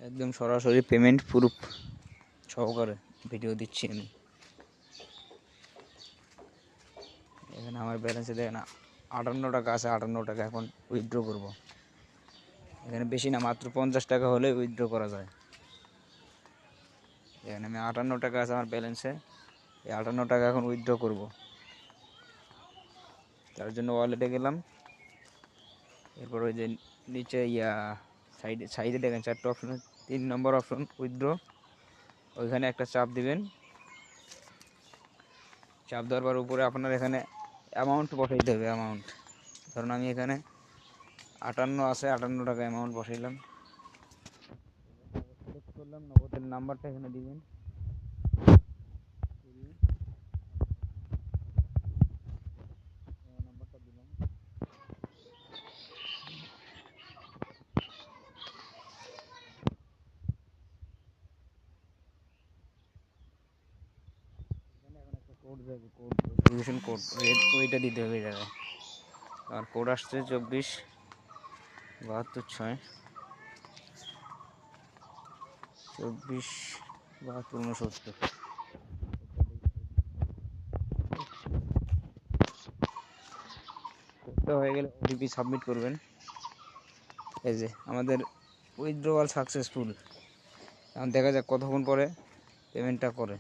একদম সরাসরি payment proof সহকারে ভিডিও দিচ্ছি আমি। এখানে আমার ব্যালেন্সে দেখেন 58 টাকা আছে, 58 টাকা এখন উইথড্র করব। এখানে বেশি না, মাত্র 50 টাকা হলে উইথড্র করা যায়। এখানে আমি 58 টাকা আছে আমার ব্যালেন্সে, এই 58 টাকা এখন উইথড্র করব। তার জন্য ওয়ালেটে গেলাম, এরপর ওই যে নিচে সাইডে দেখেন 4টে অপশন, 3 নম্বর অপশন উইথড্র, ওইখানে একটা চাপ দিবেন। চাপ দেওয়ার পর উপরে আপনার এখানে অ্যামাউন্ট বসাইতে হবে। অ্যামাউন্ট ধরুন আমি এখানে 58 আছে, 58 টাকা অ্যামাউন্ট বসাইলাম, সিলেক্ট করলাম, নগদের নাম্বারটা এখানে দিবেন। নাম্বারটা দিলাম, এখন একটা কোড যাবে, কোড ভেরিফিকেশন কোড, ওইটা দিতে হবে এই জায়গায়। আর কোড আসছে 24 72 6, 24 72 69। কোডটা হয়ে গেলে ওটিপি সাবমিট করবেন। এই যে আমাদের উইথড্রয়াল সাকসেসফুল। এখন দেখা যাক কতক্ষণ পরে পেমেন্টটা করে।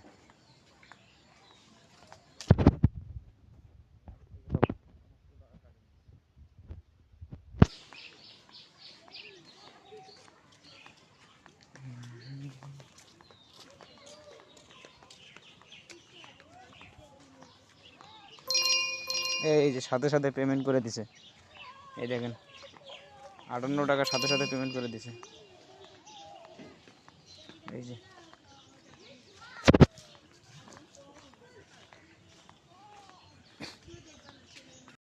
এই যে সাথে সাথে পেমেন্ট করে দিছে, এই দেখেন 58 টাকা সাথে সাথে পেমেন্ট করে দিছে, এই যে।